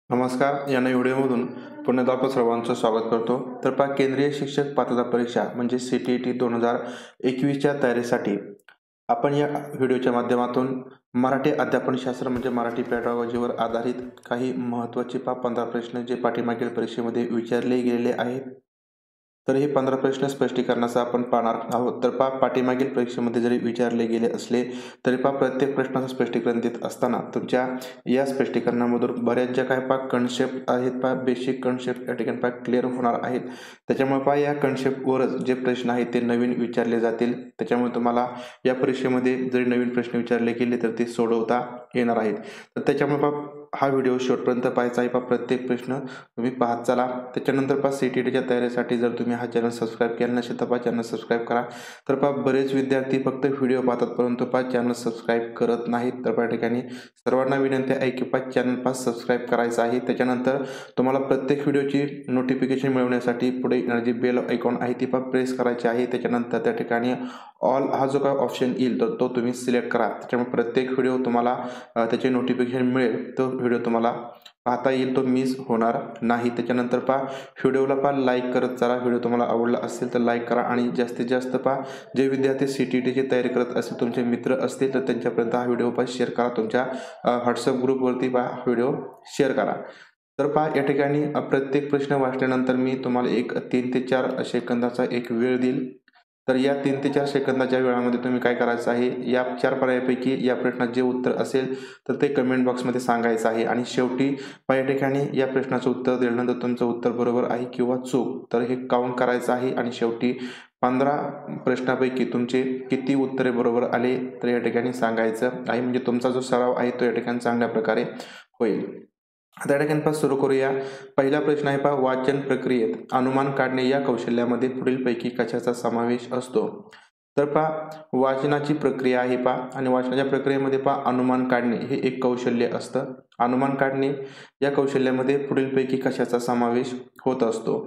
नमस्कार. या नवीन व्हिडिओमधून पुन्हा एकदा आपण सर्वांचं स्वागत करतो. तर केंद्रीय शिक्षक पात्रता परीक्षा म्हणजे CTET 2021च्या तयारीसाठी आपण या व्हिडिओच्या माध्यमातून मराठी अध्यापनशास्त्र म्हणजे मराठी पेडागॉजीवर आधारित काही महत्त्वाचे 15 प्रश्न जे पाठीमागील परीक्षेमध्ये विचारले गेलेले आहेत. तर हे 15 प्रश्न स्पष्टीकरणाचा आपण पाहणार आहोत. तर पाठीमागील परीक्षेमध्ये जरी विचारले गेले असले तरी प्रत्येक प्रश्नाचं स्पष्टीकरण देत असताना तुमच्या या स्पष्टीकरणामधून बऱ्याच ज्या काही कन्सेप्ट आहेत बेसिक कन्सेप्ट या ठिकाणी क्लिअर होणार आहेत. त्याच्यामुळे या कन्सेप्टवरच जे प्रश्न आहेत ते नवीन विचारले जातील. त्याच्यामुळे तुम्हाला या परीक्षेमध्ये जरी नवीन प्रश्न विचारले गेले तर ते सोडवता येणार आहेत. तर त्याच्यामुळे हा व्हिडिओ शेवटपर्यंत पाहायचा आहे. प्रत्येक प्रश्न तुम्ही पाहत चला. त्याच्यानंतर CTETच्या तयारीसाठी जर तुम्ही हा चॅनल सबस्क्राईब केला नसेल तर चॅनल सबस्क्राईब करा. तर बरेच विद्यार्थी फक्त व्हिडिओ पाहतात परंतु चॅनल सबस्क्राईब करत नाहीत. तर ठिकाणी सर्वांना विनंती आहे की चॅनल सबस्क्राईब करायचं आहे. त्याच्यानंतर तुम्हाला प्रत्येक व्हिडिओची नोटिफिकेशन मिळवण्यासाठी पुढे जी बेल आयकॉन आहे ती प्रेस करायची आहे. त्याच्यानंतर त्या ठिकाणी ऑल हा जो काय ऑप्शन येईल तर तो तुम्ही सिलेक्ट करा. त्याच्यामुळे प्रत्येक व्हिडिओ तुम्हाला त्याचे नोटिफिकेशन मिळेल. तो व्हिडिओ तुम्हाला पाहता येईल, तो मिस होणार नाही. त्याच्यानंतर व्हिडिओला लाईक करत चला. व्हिडिओ तुम्हाला आवडला असेल तर लाईक करा आणि जास्तीत जास्त जे विद्यार्थी CTETची तयारी करत असतील तुमचे मित्र असतील तर त्यांच्यापर्यंत हा व्हिडिओ शेअर करा. तुमच्या व्हॉट्सअप ग्रुपवरती व्हिडिओ शेअर करा. तर या ठिकाणी प्रत्येक प्रश्न वाचल्यानंतर मी तुम्हाला एक 3 ते 4 सेकंदाचा एक वेळ देईल. तर या 3 ते 4 सेकंदाच्या वेळामध्ये तुम्ही काय करायचं आहे, या 4 पर्यायापैकी या प्रश्नात जे उत्तर असेल तर ते कमेंट बॉक्समध्ये सांगायचं आहे. आणि शेवटी या ठिकाणी या प्रश्नाचं उत्तर दिल्यानंतर तुमचं उत्तर बरोबर आहे किंवा चूक तर हे काउंट करायचं आहे. आणि शेवटी 15 प्रश्नापैकी तुमचे किती उत्तरे बरोबर आले तर या ठिकाणी सांगायचं आहे. म्हणजे तुमचा जो सराव आहे तो या ठिकाणी चांगल्या प्रकारे होईल. आता या ठिकाणी सुरू करूया. पहिला प्रश्न आहे वाचन प्रक्रियेत अनुमान काढणे या कौशल्यामध्ये पुढीलपैकी कशाचा समावेश असतो. तर वाचनाची प्रक्रिया आहे आणि वाचनाच्या प्रक्रियेमध्ये अनुमान काढणे हे एक कौशल्य असतं. अनुमान काढणे या कौशल्यामध्ये पुढीलपैकी कशाचा समावेश होत असतो.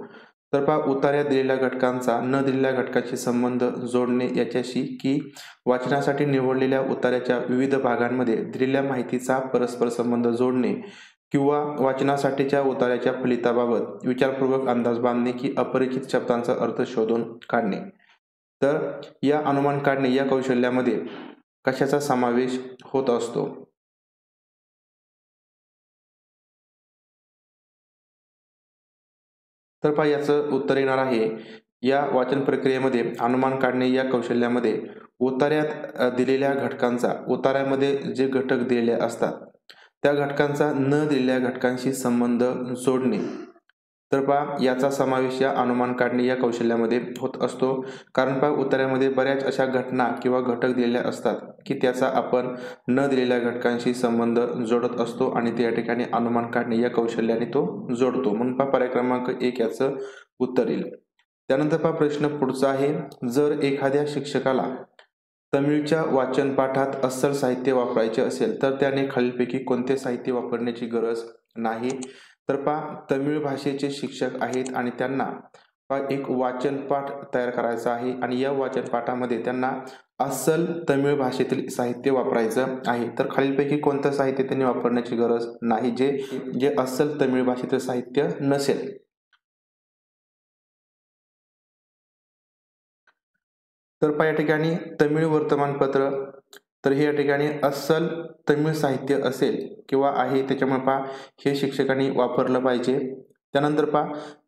तर उतार्यात दिलेल्या घटकांचा न दिलेल्या घटकाशी संबंध जोडणे याच्याशी, की वाचनासाठी निवडलेल्या उतार्याच्या विविध भागांमध्ये दिलेल्या माहितीचा परस्पर संबंध जोडणे, किंवा वाचनासाठीच्या उतार्याच्या फलिताबाबत विचारपूर्वक अंदाज बांधणे, की अपरिचित शब्दांचा अर्थ शोधून काढणे. तर या अनुमान काढणे या कौशल्यामध्ये कशाचा समावेश होत असतो. तर याचं उत्तर येणार आहे, या वाचन प्रक्रियेमध्ये अनुमान काढणे या कौशल्यामध्ये उतार्यात दिलेल्या घटकांचा, उतार्यामध्ये जे घटक दिलेले असतात त्या घटकांचा न दिलेल्या घटकांशी संबंध जोडणे. तर याचा समावेश या अनुमान काढणे या कौशल्यामध्ये होत असतो. कारण उतार्यामध्ये बऱ्याच अशा घटना किंवा घटक दिलेल्या असतात की त्याचा आपण न दिलेल्या घटकांशी संबंध जोडत असतो आणि त्या ठिकाणी अनुमान काढणे या कौशल्याने तो जोडतो. म्हणून पर्याय क्रमांक 1 याचं उत्तर येईल. त्यानंतर प्रश्न पुढचा आहे, जर एखाद्या शिक्षकाला तमिळच्या वाचन पाठात अस्सल साहित्य वापरायचे असेल तर त्याने खालीलपैकी कोणते साहित्य वापरण्याची गरज नाही. तर तमिळ भाषेचे शिक्षक आहेत आणि त्यांना एक वाचन पाठ तयार करायचा आहे आणि या वाचन पाठामध्ये त्यांना अस्सल तमिळ भाषेतील साहित्य वापरायचं आहे. तर खालीलपैकी कोणतं साहित्य त्यांनी वापरण्याची गरज नाही जे अस्सल तमिळ भाषेतील साहित्य नसेल. तर या ठिकाणी तमिळ वर्तमानपत्र, तर हे या ठिकाणी अस्सल तमिळ साहित्य असेल किंवा आहे त्याच्यामुळे हे शिक्षकांनी वापरलं पाहिजे. त्यानंतर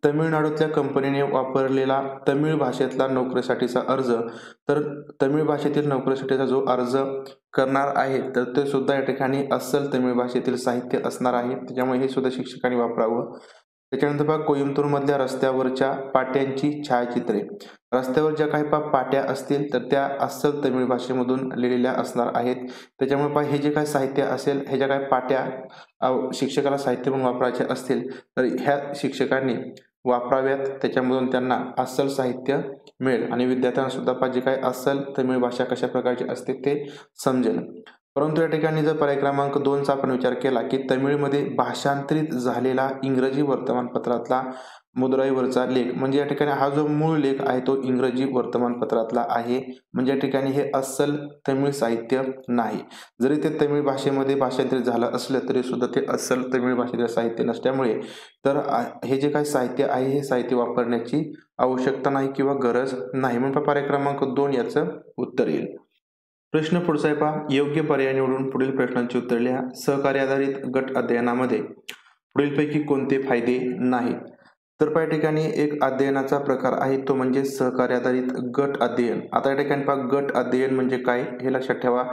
तमिळनाडूतल्या कंपनीने वापरलेला तमिळ भाषेतला नोकरीसाठीचा अर्ज, तर तमिळ भाषेतील नोकरीसाठीचा जो अर्ज करणार आहे तर ते सुद्धा या ठिकाणी अस्सल तमिळ भाषेतील साहित्य असणार आहे. त्याच्यामुळे हे सुद्धा शिक्षकांनी वापरावं. त्याच्यानंतर कोइंबतूर मधल्या रस्त्यावरच्या पाट्यांची छायाचित्रे, रस्त्यावर ज्या काही पाट्या असतील तर त्या अस्सल तमिळ भाषेमधून लिहिलेल्या असणार आहेत. त्याच्यामुळे हे जे काही साहित्य असेल, हे ज्या काही पाट्या शिक्षकाला साहित्य म्हणून वापरायचे असतील तर ह्या शिक्षकांनी वापराव्यात. त्याच्यामधून त्यांना अस्सल साहित्य मिळेल आणि विद्यार्थ्यांना सुद्धा जे काही अस्सल तमिळ भाषा कशा प्रकारची असते ते समजेल. परंतु या ठिकाणी जर पर्याय क्रमांक 2चा आपण विचार केला की तमिळमध्ये भाषांतरित झालेला इंग्रजी वर्तमानपत्रातला मुद्राईवरचा लेख म्हणजे या ठिकाणी हा जो मूळ लेख आहे तो इंग्रजी वर्तमानपत्रातला आहे. म्हणजे या ठिकाणी हे अस्सल तमिळ साहित्य नाही. जरी ते तमिळ भाषेमध्ये भाषांतरित झालं असलं तरी सुद्धा ते अस्सल तमिळ भाषेतील साहित्य नसल्यामुळे तर हे जे काही साहित्य आहे हे साहित्य वापरण्याची आवश्यकता नाही किंवा गरज नाही. म्हणून पर्याय क्रमांक 2 याचं उत्तर येईल. प्रश्न पुढचा आहे पहा. योग्य पर्याय निवडून पुढील प्रश्नांची उत्तरे लिहा. सहकार्य आधारित गट अध्ययनामध्ये पुढीलपैकी कोणते फायदे नाहीत? तर या ठिकाणी एक अध्ययनाचा प्रकार आहे तो म्हणजे सहकार्य आधारित गट अध्ययन. आता या ठिकाणी पहा गट अध्ययन म्हणजे काय हे लक्षात ठेवा.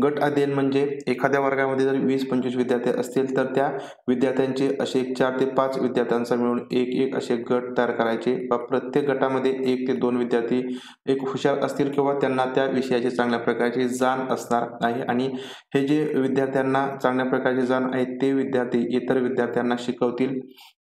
गट अध्ययन म्हणजे एखाद्या वर्गामध्ये जर 20-25 विद्यार्थी असतील तर त्या विद्यार्थ्यांचे असे 4 ते 5 विद्यार्थ्यांचा मिळून एक असे गट तयार करायचे. प्रत्येक गटामध्ये 1 ते 2 विद्यार्थी एक हुशार असतील किंवा त्यांना त्या विषयाची चांगल्या प्रकारची जाण असणार आहे आणि हे जे विद्यार्थ्यांना चांगल्या प्रकारची जाण आहे ते विद्यार्थी इतर विद्यार्थ्यांना शिकवतील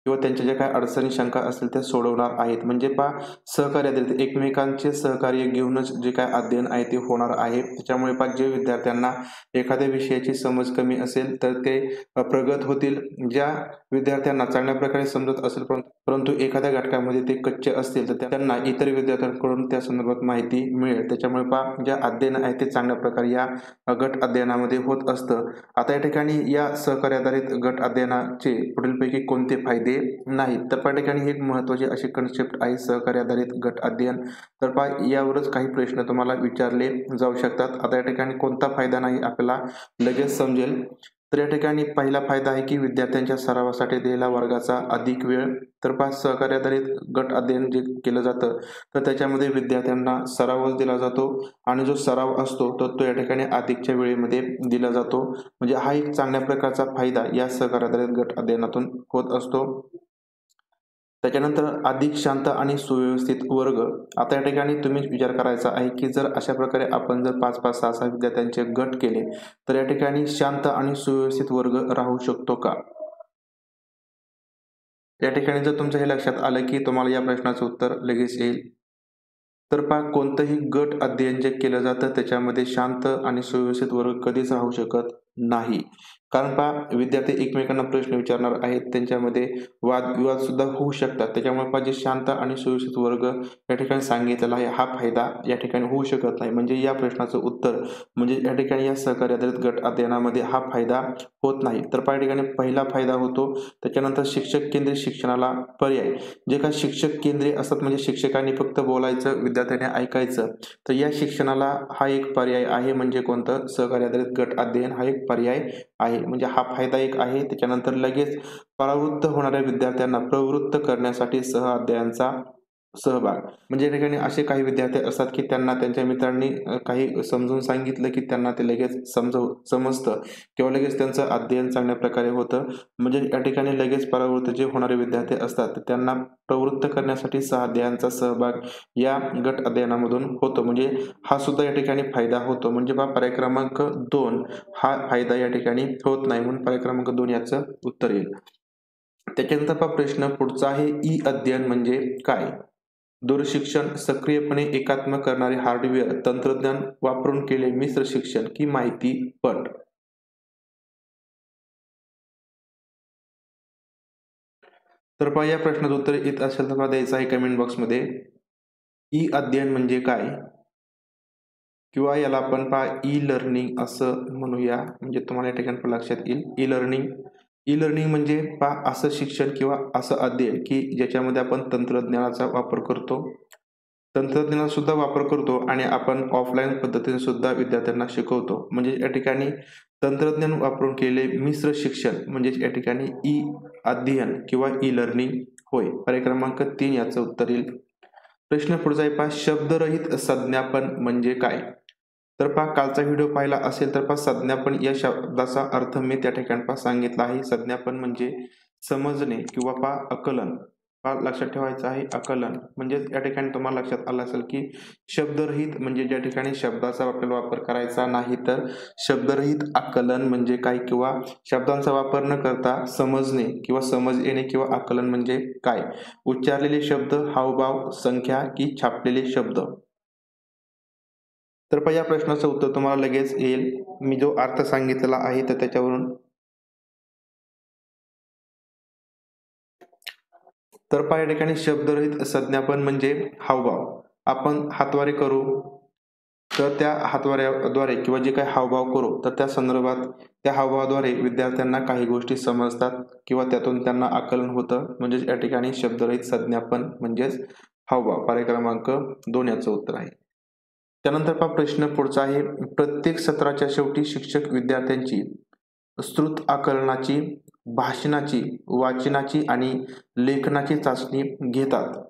किंवा त्यांच्या ज्या काही अडचणी शंका असतील त्या सोडवणार आहेत. म्हणजे पहा सहकार्य आधारित एकमेकांचे सहकार्य घेऊनच जे काय अध्ययन आहे ते होणार आहे. त्याच्यामुळे पहा जे विद्यार्थ्यांना एखाद्या विषयाची समज कमी असेल तर ते प्रगत होतील. ज्या विद्यार्थ्यांना चांगल्या प्रकारे समजत असेल परंतु एखाद्या घटकामध्ये ते कच्चे असतील तर त्यांना इतर विद्यार्थ्यांकडून त्या संदर्भात माहिती मिळेल. त्याच्यामुळे पहा जे अध्ययन आहे ते चांगल्या प्रकारे या गट अध्ययनामध्ये होत असतं. आता या ठिकाणी या सहकार्य आधारित गट अध्ययनाचे पुढीलपैकी कोणते फायदे नाहीत? तर या ठिकाणी एक महत्त्वाची अशी कन्सेप्ट आहे सहकार्य आधारित गट अध्ययन. तर पहा यावरच काही प्रश्न तुम्हाला विचारले जाऊ शकतात. आता या ठिकाणी कोणता फायदा नाही आपल्याला लगेच समजेल. तर या ठिकाणी पहिला फायदा आहे की विद्यार्थ्यांच्या सरावासाठी दिलेला वर्गाचा अधिक वेळ. तर पहा सहकार्य आधारित गट अध्ययन जे केलं जातं तर त्याच्यामध्ये विद्यार्थ्यांना सरावच दिला जातो आणि जो सराव असतो तो या ठिकाणी अधिकच्या वेळेमध्ये दिला जातो. म्हणजे हा एक चांगल्या प्रकारचा फायदा या सहकार्य आधारित गट अध्ययनातून होत असतो. त्याच्यानंतर अधिक शांत आणि सुव्यवस्थित वर्ग. आता या ठिकाणी तुम्ही विचार करायचा आहे की जर अशा प्रकारे आपण जर 5-5, 6-6 विद्यार्थ्यांचे गट केले तर या ठिकाणी शांत आणि सुव्यवस्थित वर्ग राहू शकतो का? या ठिकाणी जर तुमचं हे लक्षात आलं की तुम्हाला या प्रश्नाचं उत्तर लगेच येईल. तर पहा कोणतंही गट अध्ययन जे केलं जातं त्याच्यामध्ये शांत आणि सुव्यवस्थित वर्ग कधीच राहू शकत नाही. कारण पहा विद्यार्थी एकमेकांना प्रश्न विचारणार आहेत, त्यांच्यामध्ये वादविवाद सुद्धा होऊ शकतात. त्याच्यामुळे पहा जे शांत आणि सुव्यवस्थित वर्ग या ठिकाणी सांगितलेला आहे हा फायदा या ठिकाणी होऊ शकत नाही. म्हणजे या प्रश्नाचं उत्तर म्हणजे या ठिकाणी या सहकार्य आधारित गट अध्ययनामध्ये हा फायदा होत नाही. तर पहा या ठिकाणी पहिला फायदा होतो. त्याच्यानंतर शिक्षक केंद्रित शिक्षणाला पर्याय. जे काही शिक्षक केंद्रीय असतात म्हणजे शिक्षकांनी फक्त बोलायचं विद्यार्थ्यांनी ऐकायचं तर या शिक्षणाला हा एक पर्याय आहे. म्हणजे कोणतं? सहकार्य आधारित गट अध्ययन हा एक पर्याय आहे. म्हणजे हा फायदा एक आहे. त्याच्यानंतर लगेच परावृत्त होणाऱ्या विद्यार्थ्यांना प्रवृत्त करण्यासाठी अध्ययनाचा सहभाग. म्हणजे या ठिकाणी असे काही विद्यार्थी असतात की त्यांना त्यांच्या मित्रांनी काही समजून सांगितलं की त्यांना ते लगेच समजतं किंवा लगेच त्यांचं अध्ययन चांगल्या प्रकारे होतं. म्हणजे या ठिकाणी लगेच परावृत्त जे होणारे विद्यार्थी असतात त्यांना प्रवृत्त करण्यासाठी अध्ययनाचा सहभाग या गट अध्ययनामधून होतो. म्हणजे हा सुद्धा या ठिकाणी फायदा होतो. म्हणजे पर्याय क्रमांक 2 हा फायदा या ठिकाणी होत नाही. म्हणून पर्याय क्रमांक 2 याचं उत्तर येईल. त्याच्यानंतर प्रश्न पुढचा आहे ई अध्ययन म्हणजे काय? दूरशिक्षण सक्रियपणे एकात्म करणारे हार्डवेअर तंत्रज्ञान वापरून केले मिश्र शिक्षण की माहिती पट. तर पहा या प्रश्नाचं उत्तर येत असेल तर मला द्यायचं आहे कमेंट बॉक्समध्ये. ई अध्ययन म्हणजे काय किंवा याला आपण पहा ई लर्निंग असं म्हणूया. म्हणजे तुम्हाला या ठिकाणी लक्षात येईल ई लर्निंग. ई लर्निंग म्हणजे पहा असं शिक्षण किंवा असं अध्ययन की ज्याच्यामध्ये आपण तंत्रज्ञानाचा वापर करतो. तंत्रज्ञानाचा सुद्धा वापर करतो आणि आपण ऑफलाईन पद्धतीने सुद्धा विद्यार्थ्यांना शिकवतो. म्हणजे या ठिकाणी तंत्रज्ञान वापरून केलेले मिश्र शिक्षण म्हणजे या ठिकाणी ई अध्ययन किंवा ई लर्निंग होय. पर्याय क्रमांक 3 याचं उत्तर येईल. प्रश्न पुढचा आहे पहा शब्दरहित संज्ञापन म्हणजे काय? तर पहा कालचा व्हिडिओ पाहिला असेल तर पहा संज्ञापन या शब्दाचा अर्थ मी त्या ठिकाणी सांगितला आहे. संज्ञापन म्हणजे समजणे किंवा आकलन. लक्षात ठेवायचं आहे आकलन. म्हणजे या ठिकाणी तुम्हाला लक्षात आलं असेल की शब्दरहित म्हणजे ज्या ठिकाणी शब्दाचा आपल्याला वापर करायचा नाही तर शब्दरहित आकलन म्हणजे काय किंवा शब्दांचा वापर न करता समजणे किंवा समज येणे किंवा आकलन म्हणजे काय? उच्चारलेले शब्द, हावभाव, संख्या की छापलेले शब्द. तर पहा या प्रश्नाचं उत्तर तुम्हाला लगेच येईल. मी जो अर्थ सांगितलेला आहे तर त्याच्यावरून तर पहा या ठिकाणी शब्दरहित संज्ञापन म्हणजे हावभाव. आपण हातवारे करू तर त्या हातवाऱ्याद्वारे किंवा जे काही हावभाव करू तर त्या संदर्भात त्या हावभावाद्वारे विद्यार्थ्यांना काही गोष्टी समजतात किंवा त्यातून त्यांना आकलन होतं. म्हणजेच या ठिकाणी शब्दरहित संज्ञापन म्हणजेच हावभाव. पर्याय क्रमांक 2 याचं उत्तर आहे. त्यानंतर पहा प्रश्न पुढचा आहे. प्रत्येक सत्राच्या शेवटी शिक्षक विद्यार्थ्यांची श्रुत आकलनाची, भाषणाची, वाचनाची आणि लेखनाची चाचणी घेतात.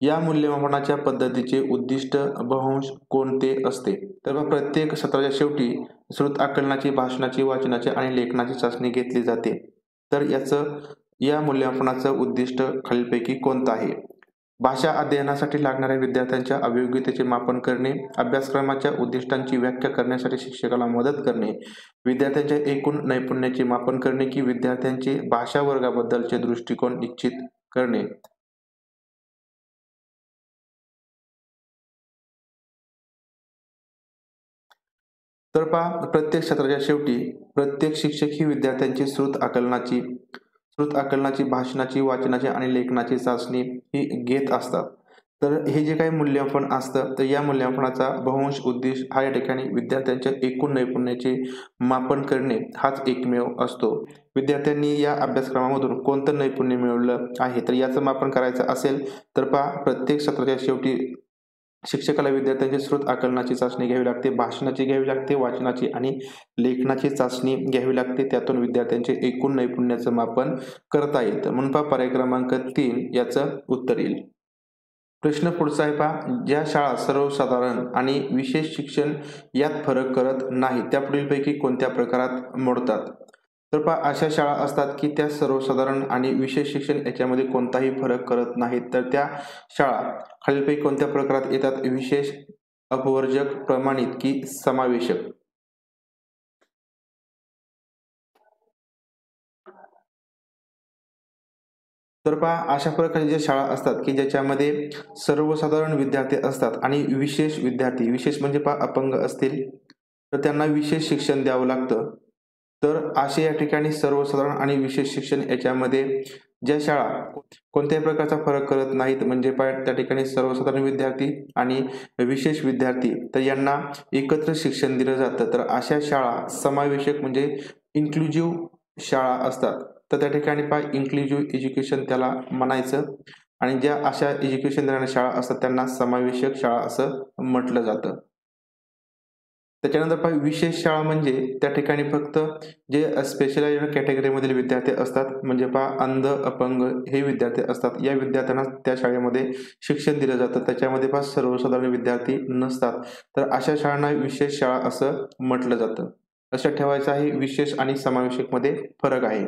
या मूल्यमापनाच्या पद्धतीचे उद्दिष्ट बव्हांश कोणते असते? तर मग प्रत्येक सत्राच्या शेवटी श्रुत आकलनाची, भाषणाची, वाचनाची आणि लेखनाची चाचणी घेतली जाते. तर या मूल्यमापनाचं उद्दिष्ट खालीलपैकी कोणतं आहे? भाषा अध्ययनासाठी लागणाऱ्या विद्यार्थ्यांच्या अभियोग्यतेचे मापन करणे, अभ्यासक्रमाच्या उद्दिष्टांची व्याख्या करण्यासाठी शिक्षकाला मदत करणे, विद्यार्थ्यांच्या एकूण नैपुण्याचे मापन करणे की विद्यार्थ्यांचे भाषा वर्गाबद्दलचे दृष्टिकोन निश्चित करणे. तर पहा प्रत्येक सत्राच्या शेवटी प्रत्येक शिक्षक ही विद्यार्थ्यांची श्रुत आकलनाची, भाषणाची, वाचनाची आणि लेखनाची चाचणी ही घेत असतात. तर हे जे काही मूल्यमापन असतं तर या मूल्यमापनाचा बव्हांश उद्देश हा या ठिकाणी विद्यार्थ्यांच्या एकूण नैपुण्याचे मापन करणे हाच एकमेव असतो. विद्यार्थ्यांनी या अभ्यासक्रमामधून कोणतं नैपुण्य मिळवलं आहे तर याचं मापन करायचं असेल तर पहा प्रत्येक सत्राच्या शेवटी शिक्षकाला विद्यार्थ्यांची श्रुत आकलनाची चाचणी घ्यावी लागते, भाषणाची घ्यावी लागते, वाचनाची आणि लेखनाची चाचणी घ्यावी लागते. त्यातून विद्यार्थ्यांचे एकूण नैपुण्याचं मापन करता येतं. म्हणून पहा पर्याय क्रमांक 3 याचं उत्तर येईल. प्रश्न पुढचा आहे पहा. ज्या शाळा सर्वसाधारण आणि विशेष शिक्षण यात फरक करत नाही त्या पुढीलपैकी कोणत्या प्रकारात मोडतात? तर पहा अशा शाळा असतात की त्या सर्वसाधारण आणि विशेष शिक्षण याच्यामध्ये कोणताही फरक करत नाहीत. तर त्या शाळा खालीलपैकी कोणत्या प्रकारात येतात? विशेष, अपवर्जक, प्रमाणित की समावेशक? तर पहा अशा प्रकारच्या ज्या शाळा असतात की ज्याच्यामध्ये सर्वसाधारण विद्यार्थी असतात आणि विशेष विद्यार्थी, विशेष म्हणजे पहा अपंग असतील तर त्यांना विशेष शिक्षण द्यावं लागतं. तर असे या ठिकाणी सर्वसाधारण आणि विशेष शिक्षण याच्यामध्ये ज्या शाळा कोणत्याही प्रकारचा फरक करत नाहीत म्हणजे त्या ठिकाणी सर्वसाधारण विद्यार्थी आणि विशेष विद्यार्थी तर यांना एकत्र शिक्षण दिलं जातं. तर अशा शाळा समावेशक म्हणजे इन्क्लुझिव्ह शाळा असतात. तर त्या ठिकाणी पहा इन्क्लुझिव्ह एज्युकेशन त्याला म्हणायचं आणि ज्या अशा एज्युकेशन देणाऱ्या शाळा असतात त्यांना समावेशक शाळा असं म्हटलं जातं. त्याच्यानंतर पहा विशेष शाळा म्हणजे त्या ठिकाणी फक्त जे स्पेशलाइज्ड कॅटेगरीमधील विद्यार्थी असतात म्हणजे पहा अंध, अपंग हे विद्यार्थी असतात. या विद्यार्थ्यांना त्या शाळेमध्ये शिक्षण दिलं जातं. त्याच्यामध्ये पहा सर्वसाधारण विद्यार्थी नसतात. तर अशा शाळांना विशेष शाळा असं म्हटलं जातं. लक्षात ठेवायचं आहे विशेष आणि समावेशक मध्ये फरक आहे.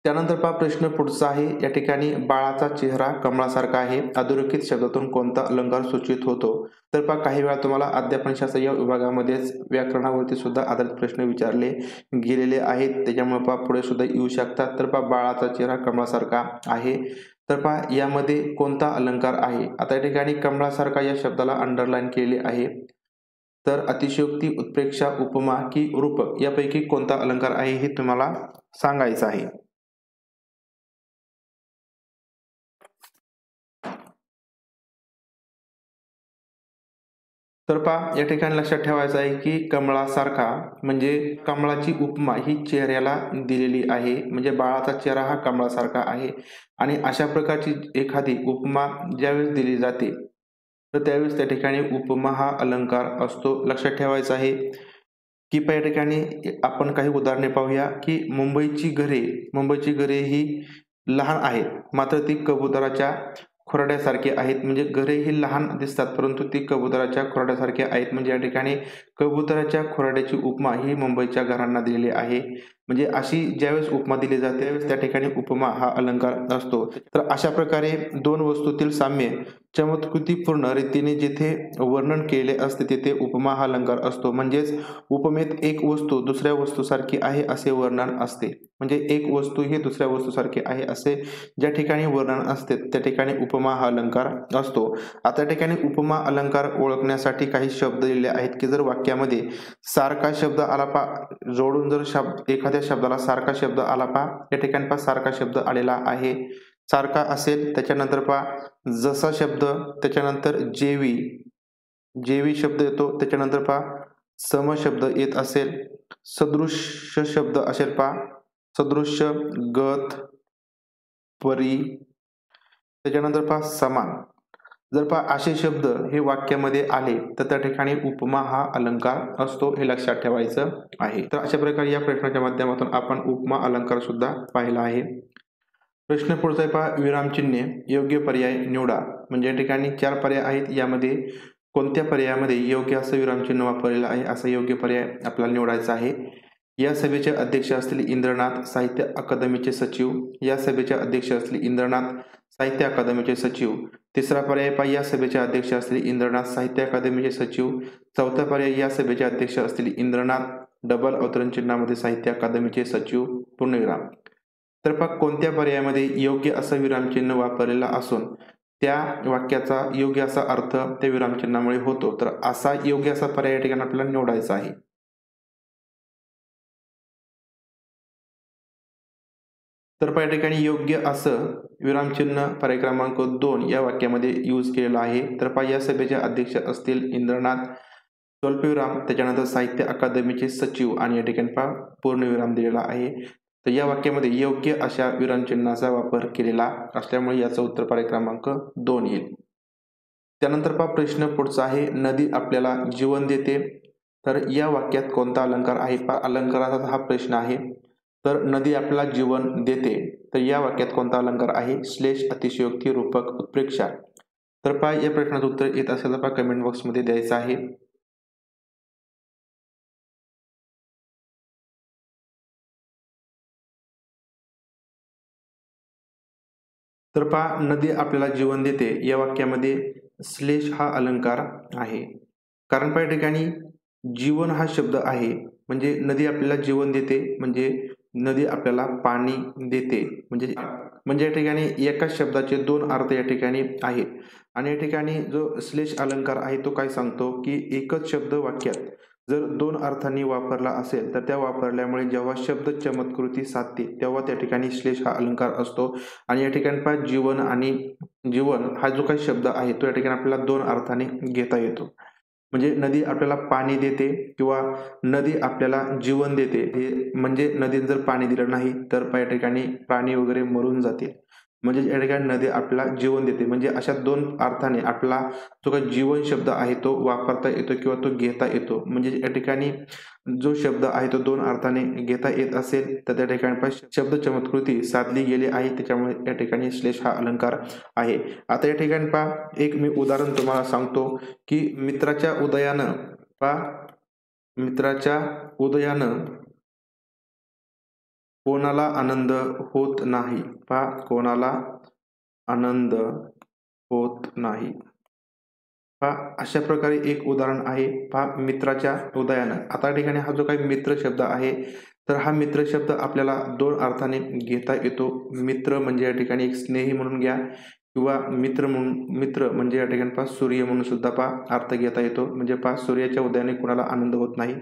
त्यानंतर पहा प्रश्न पुढचा आहे. या ठिकाणी बाळाचा चेहरा कमळासारखा आहे. अधोरेखित शब्दातून कोणता अलंकार सूचित होतो? तर पहा काही वेळा तुम्हाला अध्यापनशास्त्र या विभागामध्येच व्याकरणावरती सुद्धा आधारित प्रश्न विचारले गेलेले आहेत. त्याच्यामुळे पहा पुढे सुद्धा येऊ शकतात. तर पहा बाळाचा चेहरा कमळासारखा आहे. तर पहा यामध्ये कोणता अलंकार आहे? आता या ठिकाणी कमळासारखा या शब्दाला अंडरलाईन केले आहे. तर अतिशयोक्ती, उत्प्रेक्षा, उपमा की रूपक यापैकी कोणता अलंकार आहे हे तुम्हाला सांगायचं आहे. तर पहा या ठिकाणी लक्षात ठेवायचं आहे की कमळासारखा म्हणजे कमळाची उपमा ही चेहऱ्याला दिलेली आहे. म्हणजे बाळाचा चेहरा हा कमळासारखा आहे आणि अशा प्रकारची एखादी उपमा ज्यावेळेस दिली जाते तर त्यावेळेस त्या ठिकाणी उपमा हा अलंकार असतो. लक्षात ठेवायचं आहे की या ठिकाणी आपण काही उदाहरणे पाहूया की मुंबईची घरे ही लहान आहेत मात्र ती कबुतराच्या खुराड्यासारखे आहेत. म्हणजे घरे ही लहान दिसतात परंतु ती कबुतराच्या खुराड्यासारखे आहेत. म्हणजे या ठिकाणी कबुतराच्या खुराड्याची उपमा ही मुंबईच्या घरांना दिलेली आहे. म्हणजे अशी ज्यावेळेस उपमा दिली जाते त्यावेळेस त्या ठिकाणी उपमा हा अलंकार असतो. तर अशा प्रकारे दोन वस्तूतील साम्य चमत्कृतीपूर्ण रीतीने जिथे वर्णन केले असते तिथे उपमा हा अलंकार असतो. म्हणजेच उपमेत एक वस्तू दुसऱ्या वस्तूसारखी आहे असे वर्णन असते. म्हणजे एक वस्तू ही दुसऱ्या वस्तूसारखी आहे असे ज्या ठिकाणी वर्णन असते त्या ठिकाणी उपमा हा अलंकार असतो. आता या ठिकाणी उपमा अलंकार ओळखण्यासाठी काही शब्द दिलेले आहेत की जर वाक्यामध्ये सारखा शब्द आला जोडून जर एखाद्या त्या शब्दाला सारखा शब्द आला पहा, या ठिकाणी पहा सारखा शब्द आलेला आहे. सारखा असेल त्याच्यानंतर पहा जसा शब्द, त्याच्यानंतर जेवी, जेवी शब्द येतो, त्याच्यानंतर पहा सम शब्द येत असेल, सदृश्य शब्द असेल पहा, सदृश्य, गत, परी, त्याच्यानंतर पहा समान. जर पहा असे शब्द हे वाक्यामध्ये आले तर त्या ठिकाणी उपमा हा अलंकार असतो, हे लक्षात ठेवायचं आहे. तर अशा प्रकारे या प्रश्नाच्या माध्यमातून आपण उपमा अलंकार सुद्धा पाहिला आहे. प्रश्न पुढचा आहे पहा, विरामचिन्हे योग्य पर्याय निवडा. म्हणजे या ठिकाणी 4 पर्याय आहेत, यामध्ये कोणत्या पर्यायामध्ये योग्य असं विरामचिन्ह वापरलेलं आहे असा योग्य पर्याय आपल्याला निवडायचा आहे. या सभेचे अध्यक्ष असलेले इंद्रनाथ साहित्य अकादमीचे सचिव. या सभेचे अध्यक्ष असलेले इंद्रनाथ साहित्य अकादमीचे सचिव. तिसरा पर्याय पहा, या सभेचे अध्यक्ष असलेले इंद्रनाथ साहित्य अकादमीचे सचिव. चौथा पर्याय, या सभेचे अध्यक्ष असलेले इंद्रनाथ डबल अवतरण चिन्हामध्ये साहित्य अकादमीचे सचिव पूर्णविराम. तर पहा कोणत्या पर्यायामध्ये योग्य असं विरामचिन्ह वापरलेला असून त्या वाक्याचा योग्य असा अर्थ त्या विरामचिन्हामुळे होतो, तर असा योग्य असा पर्याय या ठिकाणी आपल्याला निवडायचा आहे. तर पहा या ठिकाणी योग्य असं विरामचिन्ह पर्याय क्रमांक 2 या वाक्यामध्ये यूज केलेलं आहे. तर पहा या सभेचे अध्यक्ष असतील इंद्रनाथ, स्वल्पविराम, त्याच्यानंतर साहित्य अकादमीचे सचिव आणि या ठिकाणी पहा पूर्णविराम दिलेला आहे. तर या वाक्यामध्ये योग्य अशा विरामचिन्हाचा वापर केलेला असल्यामुळे याचं उत्तर पर्याय क्रमांक 2 येईल. त्यानंतर पहा प्रश्न पुढचा आहे, नदी आपल्याला जीवन देते. तर या वाक्यात कोणता अलंकार आहे पहा, अलंकाराचा हा प्रश्न आहे. तर नदी आपल्याला जीवन देते, तर या वाक्यात कोणता अलंकार आहे, श्लेष, अतिशयोक्ती, रूपक, उत्प्रेक्षा. तर पहा या प्रश्नाचं उत्तर येत असेल तर पहा कमेंट बॉक्समध्ये द्यायचं आहे. तर पहा नदी आपल्याला जीवन देते या वाक्यामध्ये श्लेष हा अलंकार आहे. कारण पहा या ठिकाणी जीवन हा शब्द आहे, म्हणजे नदी आपल्याला जीवन देते म्हणजे नदी आपल्याला पाणी देते, म्हणजे या ठिकाणी एकाच शब्दाचे 2 अर्थ या ठिकाणी आहेत. आणि या ठिकाणी जो श्लेष अलंकार आहे तो काय सांगतो की एकच शब्द वाक्यात जर 2 अर्थांनी वापरला असेल तर त्या वापरल्यामुळे जेव्हा शब्द चमत्कृती साधते तेव्हा त्या ठिकाणी श्लेष हा अलंकार असतो. आणि या ठिकाणी पहा जीवन आणि जीवन हा जो काही शब्द आहे तो या ठिकाणी आपल्याला 2 अर्थाने घेता येतो. म्हणजे नदी आपल्याला पाणी देते किंवा नदी आपल्याला जीवन देते, हे म्हणजे नदीने जर पाणी दिलं नाही तर या ठिकाणी प्राणी वगैरे मरून जातील. म्हणजे या ठिकाणी नदी आपल्याला जीवन देते, म्हणजे अशा 2 अर्थाने आपला जो काही जीवन शब्द आहे तो वापरता येतो किंवा तो घेता येतो. म्हणजे या ठिकाणी जो शब्द आहे तो 2 अर्थाने घेता येत असेल तर त्या ठिकाणी शब्द चमत्कृती साधली गेली आहे, त्याच्यामुळे या ठिकाणी श्लेष हा अलंकार आहे. आता या ठिकाणी पहा एक मी उदाहरण तुम्हाला सांगतो की मित्राच्या उदयानं, पहा मित्राच्या उदयानं कोणाला आनंद होत नाही. पहा कोणाला आनंद होत नाही. पहा अशा प्रकारे एक उदाहरण आहे. पहा मित्राच्या उदयानं. आता या ठिकाणी हा जो काही मित्र शब्द आहे तर हा मित्र शब्द आपल्याला 2 अर्थाने घेता येतो. मित्र म्हणजे या ठिकाणी एक स्नेही म्हणून घ्या किंवा मित्र म्हणजे या ठिकाणी पहा सूर्य म्हणून सुद्धा पहा अर्थ घेता येतो. म्हणजे पहा सूर्याच्या उदयाने कोणाला आनंद होत नाही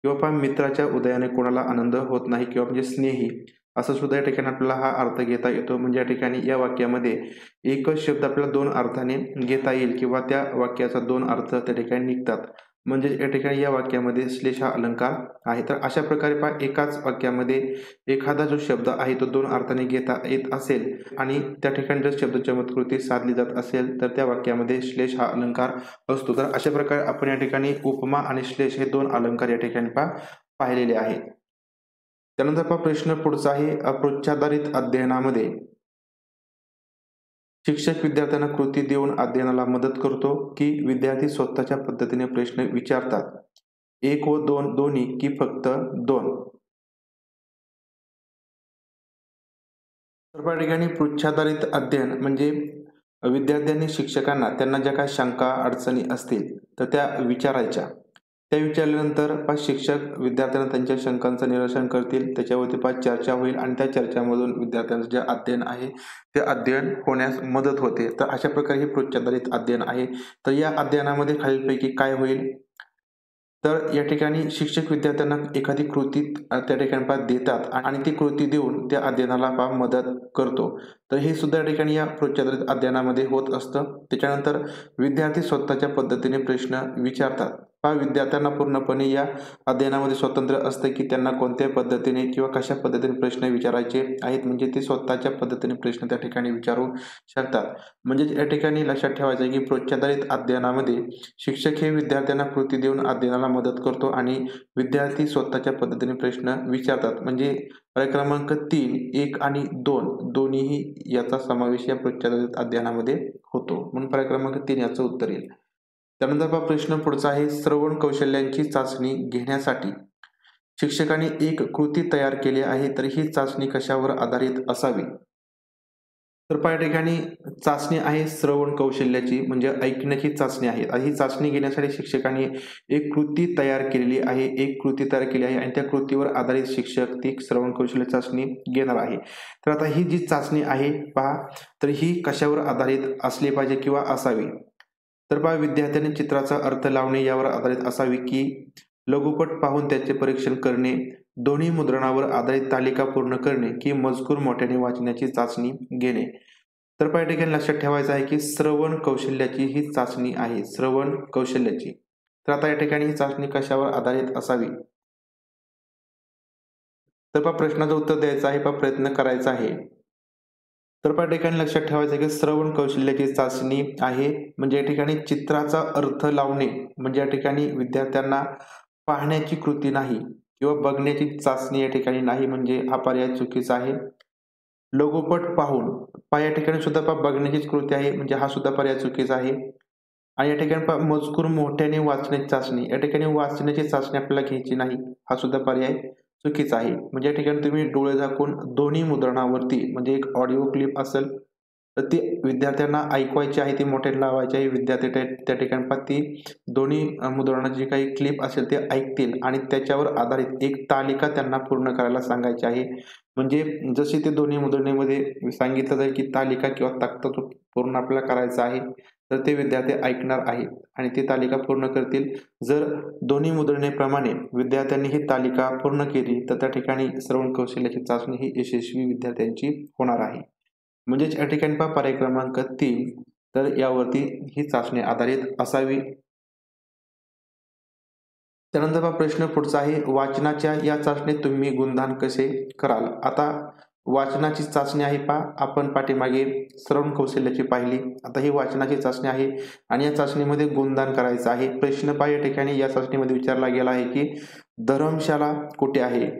किंवा पहा मित्राच्या उदयाने कोणाला आनंद होत नाही किंवा म्हणजे स्नेही असं सुद्धा या ठिकाणी आपल्याला हा अर्थ घेता येतो. म्हणजे या ठिकाणी या वाक्यामध्ये एकच शब्द आपल्याला 2 अर्थाने घेता येईल किंवा त्या वाक्याचा 2 अर्थ त्या ठिकाणी निघतात. म्हणजे या ठिकाणी या वाक्यामध्ये श्लेष हा अलंकार आहे. तर अशा प्रकारे पहा एकाच वाक्यामध्ये एखादा जो शब्द आहे तो 2 अर्थाने घेता येत असेल आणि त्या ठिकाणी जर शब्द चमत्कृती साधली जात असेल तर त्या वाक्यामध्ये श्लेष हा अलंकार असतो. तर अशा प्रकारे आपण या ठिकाणी उपमा आणि श्लेष हे 2 अलंकार या ठिकाणी पाहिलेले आहेत. त्यानंतर पहा प्रश्न पुढचा आहे, अपृच्छाधारित अध्ययनामध्ये शिक्षक विद्यार्थ्यांना कृती देऊन अध्ययनाला मदत करतो की विद्यार्थी स्वतःच्या पद्धतीने प्रश्न विचारतात, 1 व 2 दोन्ही की फक्त 2? तर या ठिकाणी पृच्छाधारित अध्ययन म्हणजे विद्यार्थ्यांनी शिक्षकांना त्यांना ज्या काही शंका अडचणी असतील तर त्या विचारायच्या. त्या विचारल्यानंतर शिक्षक विद्यार्थ्यांना त्यांच्या शंकांचं निरसन करतील, त्याच्यावरती चर्चा होईल आणि त्या चर्चामधून विद्यार्थ्यांचं जे अध्ययन आहे ते अध्ययन होण्यास मदत होते. तर अशा प्रकारे हे पृच्छाधारित अध्ययन आहे. तर या अध्ययनामध्ये खालीलपैकी काय होईल, तर या ठिकाणी शिक्षक विद्यार्थ्यांना एखादी कृती त्या ठिकाणी देतात आणि ती कृती देऊन त्या अध्ययनाला मदत करतो. तर हे सुद्धा या ठिकाणी या प्रोत्साहित अध्ययनामध्ये होत असतं. त्याच्यानंतर विद्यार्थी स्वतःच्या पद्धतीने प्रश्न विचारतात. विद्यार्थ्यांना पूर्णपणे या अध्ययनामध्ये स्वातंत्र्य असतं की त्यांना कोणत्या पद्धतीने किंवा कशा पद्धतीने प्रश्न विचारायचे आहेत, म्हणजे ते स्वतःच्या पद्धतीने प्रश्न त्या ठिकाणी विचारू शकतात. म्हणजे या ठिकाणी लक्षात ठेवायचं आहे की प्रोत्साहित अध्ययनामध्ये शिक्षक हे विद्यार्थ्यांना कृती देऊन अध्ययनाला मदत करतो आणि विद्यार्थी स्वतःच्या पद्धतीने प्रश्न विचारतात. म्हणजे पर्याय क्रमांक 3, 1 आणि 2 दोन्हीही याचा समावेश या प्रोत्साहित अध्ययनामध्ये होतो. म्हणून पर्याय क्रमांक 3 याचं उत्तर येईल. त्यानंतर प्रश्न पुढचा आहे, श्रवण कौशल्यांची चाचणी घेण्यासाठी शिक्षकाने एक कृती तयार केली आहे, तर ही चाचणी कशावर आधारित असावी? तर या ठिकाणी चाचणी आहे श्रवण कौशल्याची, म्हणजे ऐकण्याची चाचणी आहे. ही चाचणी घेण्यासाठी शिक्षकाने एक कृती तयार केलेली आहे, आणि त्या कृतीवर आधारित शिक्षक ती श्रवण कौशल्य चाचणी घेणार आहे. तर आता ही जी चाचणी आहे तर ही कशावर आधारित असली पाहिजे किंवा असावी? तर विद्यार्थ्यांनी चित्राचा अर्थ लावणे यावर आधारित असावी, की लघुपट पाहून त्याचे परीक्षण करणे, दोन्ही मुद्रणावर आधारित तालिका पूर्ण करणे, की मजकूर मोठ्याने वाचण्याची चाचणी घेणे. तर या ठिकाणी लक्षात ठेवायचं आहे की श्रवण कौशल्याची ही चाचणी आहे, श्रवण कौशल्याची. तर आता या ठिकाणी ही चाचणी कशावर आधारित असावी? तर प्रश्नाचं उत्तर द्यायचं आहे, प्रयत्न करायचा आहे. तर या ठिकाणी लक्षात ठेवायचं की श्रवण कौशल्याची चाचणी आहे, म्हणजे या ठिकाणी चित्राचा अर्थ लावणे, म्हणजे या ठिकाणी विद्यार्थ्यांना पाहण्याची कृती नाही किंवा बघण्याची चाचणी या ठिकाणी नाही, म्हणजे हा पर्याय चुकीचा आहे. लघुपट पाहून या ठिकाणी सुद्धा बघण्याचीच कृती आहे, म्हणजे हा सुद्धा पर्याय चुकीचा आहे. आणि या ठिकाणी मजकूर मोठ्याने वाचण्याची चाचणी, या ठिकाणी वाचण्याची चाचणी आपल्याला घ्यायची नाही, हा सुद्धा पर्याय चुकीचा आहे. म्हणजे या ठिकाणी तुम्ही डोळे झाकून दोन्ही मुद्रणावरती, म्हणजे एक ऑडिओ क्लिप असेल तर ती विद्यार्थ्यांना ऐकवायची आहे, ती मोठ्याने लावायची आहे. विद्यार्थी त्या ठिकाणी ती दोन्ही मुद्रणाची जी काही क्लिप असेल ते ऐकतील आणि त्याच्यावर आधारित एक तालिका त्यांना पूर्ण करायला सांगायची आहे. म्हणजे जशी ते दोन्ही मुद्रणेमध्ये सांगितलं जाईल की तालिका किंवा तक्ता पूर्ण आपल्याला करायचा आहे, तर ते विद्यार्थी ऐकणार आहेत आणि ती तालिका पूर्ण करतील. जर दोन्ही मुद्रणेप्रमाणे विद्यार्थ्यांनी ही तालिका पूर्ण केली तर त्या ठिकाणी श्रवण कौशल्याची चाचणी ही यशस्वी विद्यार्थ्यांची होणार आहे. म्हणजेच या ठिकाणी पर्याय क्रमांक 3, तर यावरती ही चाचणी आधारित असावी. त्यानंतर प्रश्न पुढचा आहे, वाचनाच्या या चाचणीत तुम्ही गुणदान कसे कराल? आता वाचनाची चाचणी आहे आपण पाठीमागे श्रवण कौशल्याची पाहिली. आता ही वाचनाची चाचणी आहे आणि या चाचणीमध्ये गुणदान करायचं आहे. प्रश्न या ठिकाणी या चाचणीमध्ये विचारला गेला आहे की धरमशाला कुठे आहे?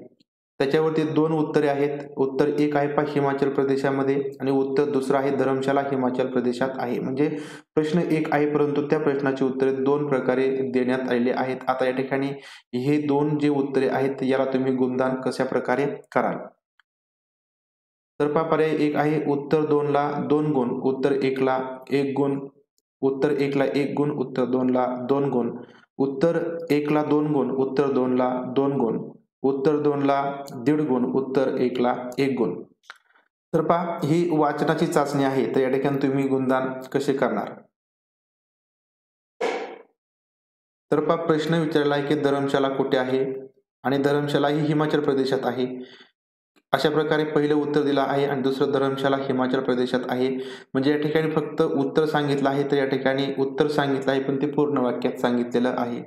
त्याच्यावरती 2 उत्तरे आहेत. उत्तर 1 आहे हिमाचल प्रदेशामध्ये आणि उत्तर दुसरं आहे धरमशाला हिमाचल प्रदेशात आहे. म्हणजे प्रश्न 1 आहे, परंतु त्या प्रश्नाची उत्तरे 2 प्रकारे देण्यात आलेली आहेत. आता या ठिकाणी हे 2 जे उत्तरे आहेत याला तुम्ही गुणदान कशा प्रकारे कराल? तर पर्याय 1 आहे, उत्तर 2 ला 2 गुण, उत्तर 1 ला 1 गुण, उत्तर 1 ला 1 गुण, उत्तर 2 ला 2 गुण, उत्तर 1 ला 2 गुण, उत्तर 2 ला 2 गुण, उत्तर 2 ला 1.5 गुण, उत्तर 1 ला 1 गुण. तर ही वाचनाची चाचणी आहे, तर या ठिकाणी तुम्ही गुणदान कसे करणार? तर प्रश्न विचारला आहे की धरमशाला कुठे आहे आणि धरमशाला ही हिमाचल प्रदेशात आहे. अशा प्रकारे पहिलं उत्तर दिलं आहे आणि दुसरं धरमशाला हिमाचल प्रदेशात आहे. म्हणजे या ठिकाणी फक्त उत्तर सांगितलं आहे, तर या ठिकाणी उत्तर सांगितलं आहे पण ते पूर्ण वाक्यात सांगितलेलं आहे.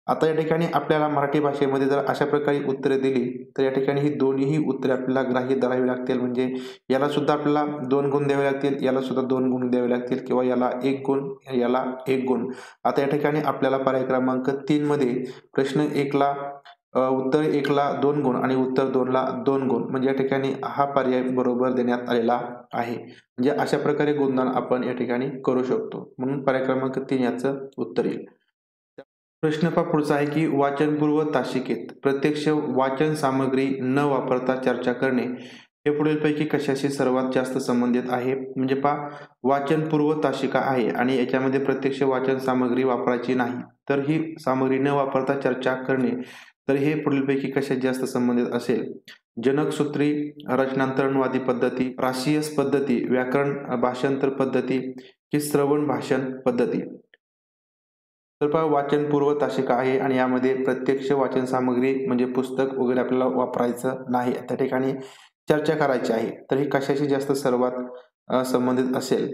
आता या ठिकाणी आपल्याला मराठी भाषेमध्ये जर अशा प्रकारे उत्तरे दिली तर या ठिकाणी ही दोन्ही उत्तरे आपल्याला ग्राह्य धरावी लागतील. म्हणजे याला सुद्धा आपल्याला 2 गुण द्यावे लागतील, याला सुद्धा 2 गुण द्यावे लागतील किंवा याला 1 गुण, याला 1 गुण. आता या ठिकाणी आपल्याला पर्याय क्रमांक 3 मध्ये प्रश्न 1 ला उत्तर 1 ला 2 गुण आणि उत्तर 2 ला 2 गुण, म्हणजे या ठिकाणी हा पर्याय बरोबर देण्यात आलेला आहे. म्हणजे अशा प्रकारे गुणदान आपण या ठिकाणी करू शकतो. म्हणून पर्याय क्रमांक 3 याचं उत्तर येईल. प्रश्न पुढचा आहे की वाचनपूर्व तासिकेत प्रत्यक्ष वाचन सामग्री न वापरता चर्चा करणे हे पुढीलपैकी कशाशी सर्वात जास्त संबंधित आहे? म्हणजे वाचनपूर्व तासिका आहे आणि याच्यामध्ये प्रत्यक्ष वाचन सामग्री वापरायची नाही, तर ही सामग्री न वापरता चर्चा करणे, तर हे पुढीलपैकी कशात जास्त संबंधित असेल? जनकसूत्री, रचनांतरणवादी पद्धती, राशियस पद्धती, व्याकरण भाषांतर पद्धती की श्रवण भाषण पद्धती? तर पहा वाचनपूर्व तासिका आहे आणि यामध्ये प्रत्यक्ष वाचन सामग्री म्हणजे पुस्तक वगैरे आपल्याला वापरायचं नाही. त्या ठिकाणी चर्चा करायची आहे. तर ही कशाशी जास्त सर्वात संबंधित असेल?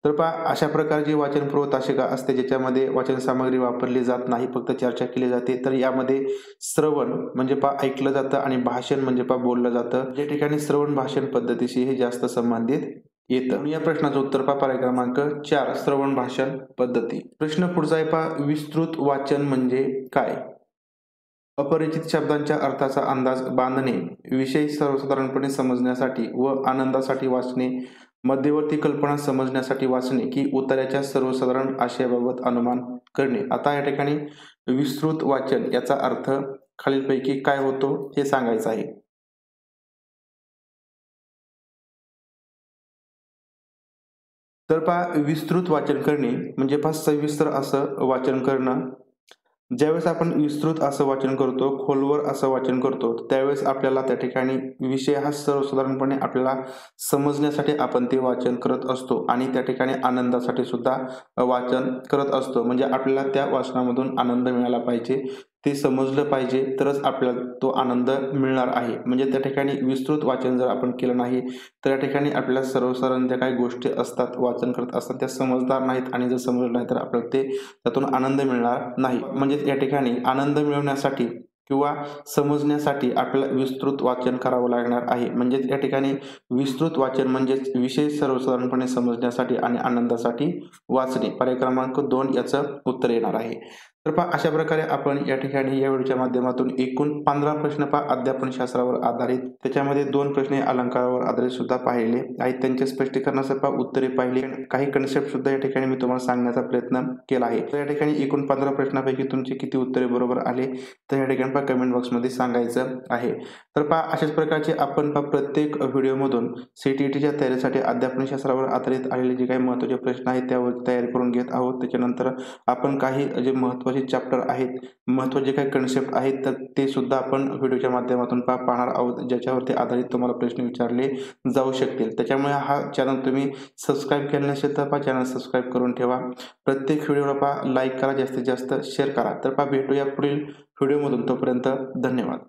तर पहा अशा प्रकारची वाचनपूर्व तासिका असते ज्याच्यामध्ये वाचन सामग्री वापरली जात नाही, फक्त चर्चा केली जाते. तर यामध्ये श्रवण म्हणजे पहा ऐकलं जातं आणि भाषण म्हणजे पहा बोललं जातं. ज्या ठिकाणी श्रवण भाषण पद्धतीशी हे जास्त संबंधित येतं. या प्रश्नाचं उत्तर पहा पर्याय क्रमांक 4 श्रवण भाषण पद्धती. प्रश्न पुढचा आहे पहा विस्तृत वाचन म्हणजे काय? अपरिचित शब्दांच्या अर्थाचा अंदाज बांधणे, विषय सर्वसाधारणपणे समजण्यासाठी व आनंदासाठी वाचणे, मध्यवर्ती कल्पना समजण्यासाठी वाचणे की उत्तराच्या सर्वसाधारण आशयाबाबत अनुमान करणे. आता या ठिकाणी विस्तृत वाचन याचा अर्थ खालीलपैकी काय होतो हे सांगायचं आहे. तर पहा विस्तृत वाचन करणे म्हणजे पहा सविस्तर असं वाचन करणं. ज्यावेळेस आपण विस्तृत असं वाचन करतो, खोलवर असं वाचन करतो, त्यावेळेस आपल्याला त्या ठिकाणी विषय हा सर्वसाधारणपणे आपल्याला समजण्यासाठी आपण ते वाचन करत असतो आणि त्या ठिकाणी आनंदासाठी सुद्धा वाचन करत असतो. म्हणजे आपल्याला त्या वाचनामधून आनंद मिळाला पाहिजे, ते समजलं पाहिजे तरच आपल्याला तो आनंद मिळणार आहे. म्हणजे त्या ठिकाणी विस्तृत वाचन जर आपण केलं नाही, तर या ठिकाणी आपल्याला सर्वसाधारण ज्या काही गोष्टी असतात, वाचन करत असतात त्या समजणार नाहीत आणि जर समजलं नाही तर आपल्याला ते त्यातून आनंद मिळणार नाही. म्हणजेच या ठिकाणी आनंद मिळवण्यासाठी किंवा समजण्यासाठी आपल्याला विस्तृत वाचन करावं लागणार आहे. म्हणजेच या ठिकाणी विस्तृत वाचन म्हणजेच विषय सर्वसाधारणपणे समजण्यासाठी आणि आनंदासाठी वाचणे. पर्याय क्रमांक 2 याचं उत्तर येणार आहे. तर पहा अशा प्रकारे आपण या ठिकाणी या व्हिडिओच्या माध्यमातून एकूण 15 प्रश्न पहा अध्यापन शास्त्रावर आधारित, त्याच्यामध्ये 2 प्रश्न अलंकारावर आधारित सुद्धा पाहिले आहेत. त्यांचे स्पष्टीकरणासह पहा उत्तरे पाहिली, काही कन्सेप्ट सुद्धा या ठिकाणी मी तुम्हाला सांगण्याचा प्रयत्न केला आहे. तर या ठिकाणी एकूण 15 प्रश्नापैकी तुमची किती उत्तरे बरोबर आले तर या ठिकाणी पहा कमेंट बॉक्समध्ये सांगायचं आहे. तर पहा अशाच प्रकारचे आपण पहा प्रत्येक व्हिडिओमधून सीटीईटीच्या तयारीसाठी अध्यापन शास्त्रावर आधारित आलेले जे काही महत्त्वाचे प्रश्न आहेत त्यावर तयारी करून घेत आहोत. त्याच्यानंतर आपण काही जे महत्त्वाचे चॅप्टर आहेत, महत्त्वाचे काही कन्सेप्ट आहेत तर ते सुद्धा आपण व्हिडिओच्या माध्यमातून पाहणार आहोत, ज्याच्यावरती आधारित तुम्हाला प्रश्न विचारले जाऊ शकतील. त्याच्यामुळे हा चॅनल तुम्ही सबस्क्राईब केले नसेल तर चॅनल सबस्क्राईब करून ठेवा. प्रत्येक व्हिडिओला लाईक करा, जास्तीत जास्त शेअर करा. तर भेटूया पुढील व्हिडिओमधून. तोपर्यंत धन्यवाद.